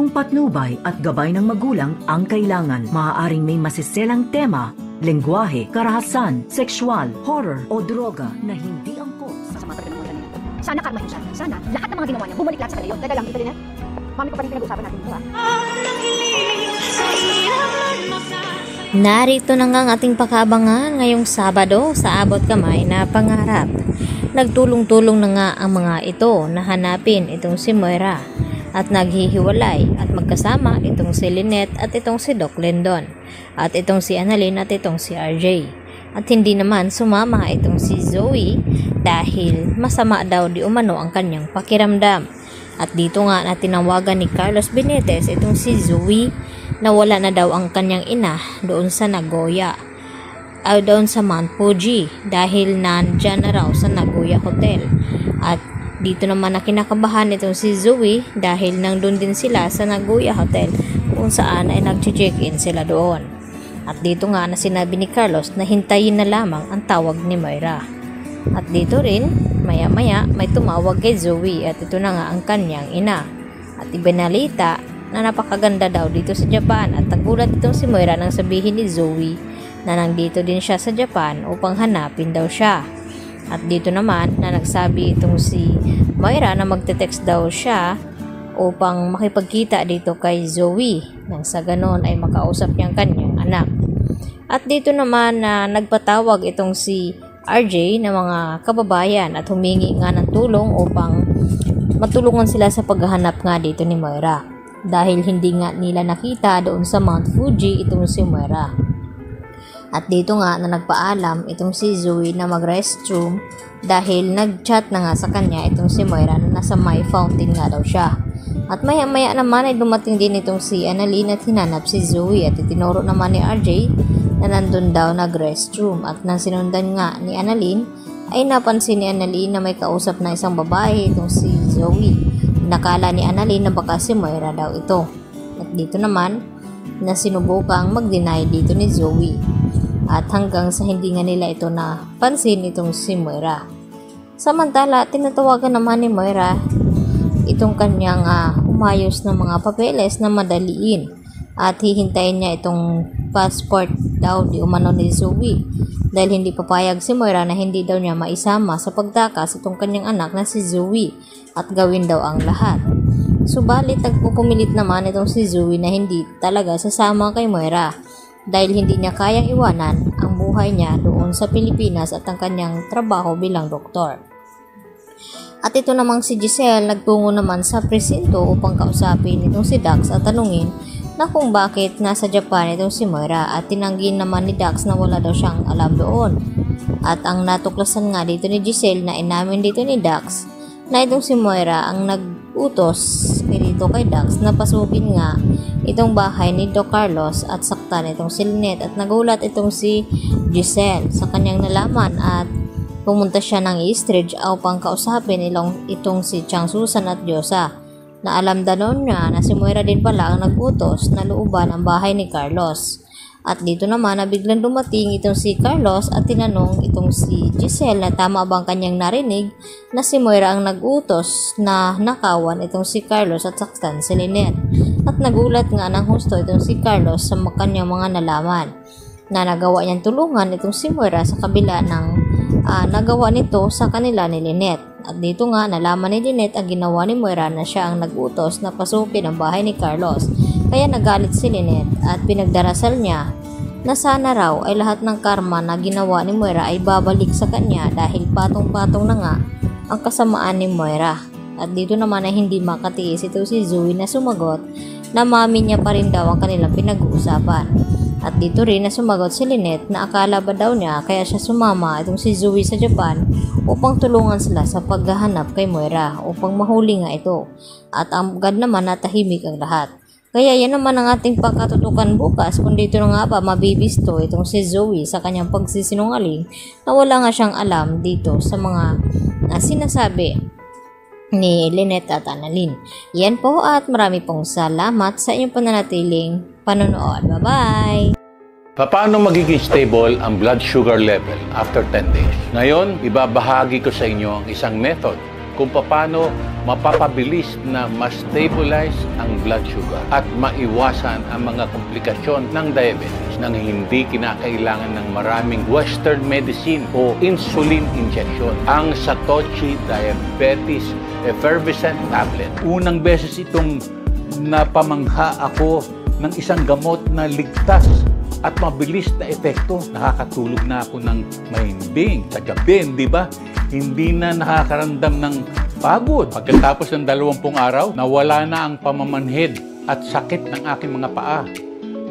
Ditong patnubay at gabay ng magulang ang kailangan. Maaaring may masiselang tema, lengguwahe, karahasan, sexual, horror o droga na hindi angkop sa mata ng mga ganito. Sana karmahin siya. Sana lahat ng mga ginawa niya bumalik lahat sa kanila yun. Teka lang, ito din ha. Mami ko pa rin pinag-usapan natin ito ha. Narito na nga ang ating pakabangan ngayong Sabado sa Abot Kamay na Pangarap. Nagtulong-tulong na nga ang mga ito na hanapin itong si Moira at naghihiwalay at magkasama itong si Lynette at itong si Doc Lindon at itong si Annalyn at itong si RJ. At hindi naman sumama itong si Zoe dahil masama daw di umano ang kanyang pakiramdam. At dito nga na tinawagan ni Carlos Benitez itong si Zoe na wala na daw ang kanyang ina doon sa Nagoya o doon sa Mount Fuji dahil nandyan na raw sa Nagoya Hotel. At dito naman na kinakabahan itong si Zoe dahil nandun din sila sa Nagoya Hotel kung saan ay nag-check-in sila doon. At dito nga na sinabi ni Carlos na hintayin na lamang ang tawag ni Moira. At dito rin, maya-maya may tumawag kay Zoe at ito na nga ang kanyang ina. At ibinalita na napakaganda daw dito sa Japan at nagulat itong si Moira nang sabihin ni Zoe na nandito din siya sa Japan upang hanapin daw siya. At dito naman na nagsabi itong si Moira na magte-text daw siya upang makipagkita dito kay Zoe nang sa ganon ay makausap niyang kanyang anak. At dito naman na nagpatawag itong si RJ na mga kababayan at humingi nga ng tulong upang matulungan sila sa paghahanap nga dito ni Moira dahil hindi nga nila nakita doon sa Mount Fuji itong si Moira. At dito nga na nagpaalam itong si Zoe na mag-restroom dahil nag-chat na nga sa kanya itong si Moira na nasa may fountain nga daw siya. At maya-maya naman ay dumating din itong si Annalyn at hinanap si Zoe at itinuro naman ni RJ na nandun daw nag-restroom. At nang sinundan nga ni Annalyn ay napansin ni Annalyn na may kausap na isang babae itong si Zoe. Nakala ni Annalyn na baka si Moira daw ito. At dito naman na sinubukang mag-deny dito ni Zoe. At hanggang sa hindi nga nila ito na pansin itong si Moira. Samantala, tinatawagan naman ni Moira itong kanyang umayos ng mga papeles na madaliin at hihintayin niya itong passport daw di umano ni Zoe dahil hindi papayag si Moira na hindi daw niya maisama sa pagtakas itong kanyang anak na si Zoe at gawin daw ang lahat. Subalit nagpupumilit naman itong si Zoe na hindi talaga sasama kay Moira dahil hindi niya kayang iwanan ang buhay niya doon sa Pilipinas at ang kanyang trabaho bilang doktor. At ito namang si Giselle nagtungo naman sa presinto upang kausapin itong si Dax at tanungin na kung bakit nasa Japan itong si Moira at tinanggi naman ni Dax na wala daw siyang alam doon. At ang natuklasan nga dito ni Giselle na inamin dito ni Dax na itong si Moira ang nag-utos dito kay Dax na pasukin nga itong bahay ni Doc Carlos at saktan itong si Lynette at nagulat itong si Giselle sa kanyang nalaman at pumunta siya ng Eastridge upang kausapin itong si Chang Susan at Diyosa na alam danon niya na si Moira din pala ang nag-utos na looban ang bahay ni Carlos. At dito naman na biglang dumating itong si Carlos at tinanong itong si Giselle na tama bang kanyang narinig na si Moira ang nag-utos na nakawan itong si Carlos at saktan si Lynette. At nagulat nga ng husto itong si Carlos sa kanyang mga nalaman na nagawa niyang tulungan itong si Moira sa kabila ng nagawa nito sa kanila ni Lynette. At dito nga nalaman ni Lynette ang ginawa ni Moira na siya ang nag-utos na pasukin ang bahay ni Carlos. Kaya nagalit si Lynette at pinagdarasal niya na sana raw ay lahat ng karma na ginawa ni Moira ay babalik sa kanya dahil patong-patong na nga ang kasamaan ni Moira. At dito naman ay hindi makatiis ito si Zoe na sumagot na mami niya pa rin daw ang kanilang pinag-uusapan. At dito rin na sumagot si Lynette na akala ba daw niya kaya siya sumama itong si Zoe sa Japan upang tulungan sila sa paghahanap kay Moira upang mahuli nga ito. At agad naman natahimik ang lahat. Kaya yan naman ang ating pagkatutukan bukas kung dito na nga ba mabibisto itong si Zoe sa kanyang pagsisinungaling na wala nga siyang alam dito sa mga sinasabi ni Lynette at Annalyn. Yan po at marami pong salamat sa inyong pananatiling panonood. Bye-bye! Paano magiging stable ang blood sugar level after 10 days? Ngayon, ibabahagi ko sa inyo ang isang method kung paano mapapabilis na ma-stabilize ang blood sugar at maiwasan ang mga komplikasyon ng diabetes nang hindi kinakailangan ng maraming Western medicine o insulin injection. Ang Satoshi Diabetes Effervescent Tablet. Unang beses itong napamangha ako ng isang gamot na ligtas at mabilis na epekto. Nakakatulog na ako ng mahimbing sa gabi, di ba? Hindi na nakakaramdam ng pagod. Pagkatapos ng 20 araw, nawala na ang pamamanhid at sakit ng aking mga paa.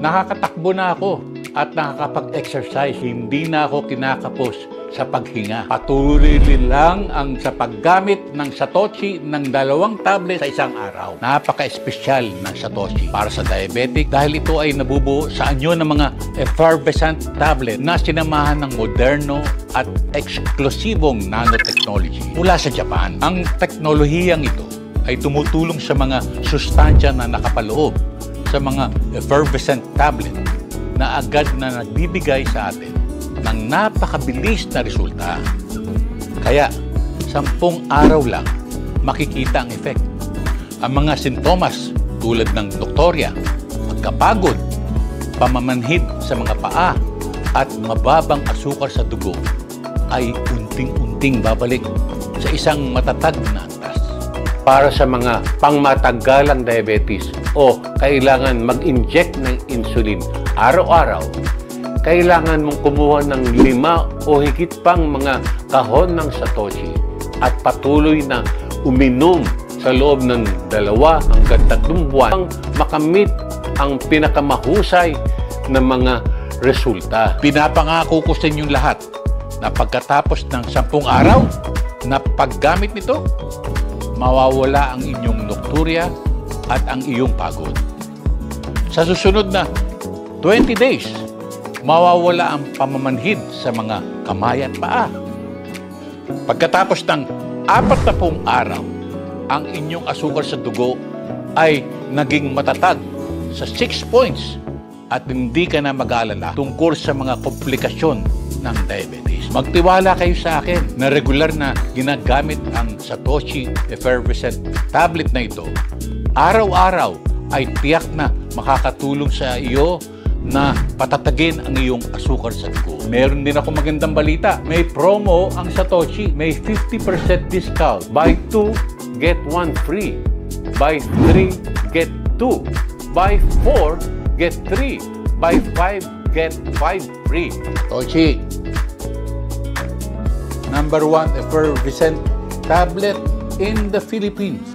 Nakakatakbo na ako at nakakapag-exercise. Hindi na ako kinakapos sa paghinga. Patuloy lang ang sa paggamit ng Satoshi ng 2 tablet sa isang araw. Napaka-espesyal ng Satoshi para sa diabetic dahil ito ay nabubuo sa anyo ng mga effervescent tablet na sinamahan ng moderno at eksklusibong nanotechnology mula sa Japan. Ang teknolohiyang ito ay tumutulong sa mga sustansya na nakapaloob sa mga effervescent tablet na agad na nagbibigay sa atin ng napakabilis na resulta. Kaya, 10 araw lang makikita ang effect. Ang mga sintomas tulad ng doktorya, pagkapagod, pamamanhid sa mga paa, at mababang asukar sa dugo ay unting-unting babalik sa isang matatag na antas. Para sa mga pangmatagalang diabetes o kailangan mag-inject ng insulin araw-araw, kailangan mong kumuha ng 5 o higit pang mga kahon ng Satoshi at patuloy na uminom sa loob ng 2 hanggang 3 buwan makamit ang pinakamahusay na mga resulta. Pinapangako ko sa inyong lahat na pagkatapos ng 10 araw na paggamit nito, mawawala ang inyong nocturia at ang iyong pagod. Sa susunod na 20 days, mawawala ang pamamanhid sa mga kamay at paa. Pagkatapos ng 40 araw, ang inyong asukar sa dugo ay naging matatag sa 6 points at hindi ka na mag-aalala tungkol sa mga komplikasyon ng diabetes. Magtiwala kayo sa akin na regular na ginagamit ang Satoshi Effervescent Tablet na ito. Araw-araw ay tiyak na makakatulong sa iyo na patatagin ang iyong asukar sa dugo. Meron din ako magandang balita. May promo ang Satoshi. May 50% discount. Buy 2, get 1 free. Buy 3, get 2. Buy 4, get 3. Buy 5, get 5 free. Satoshi, #1 effervescent tablet in the Philippines.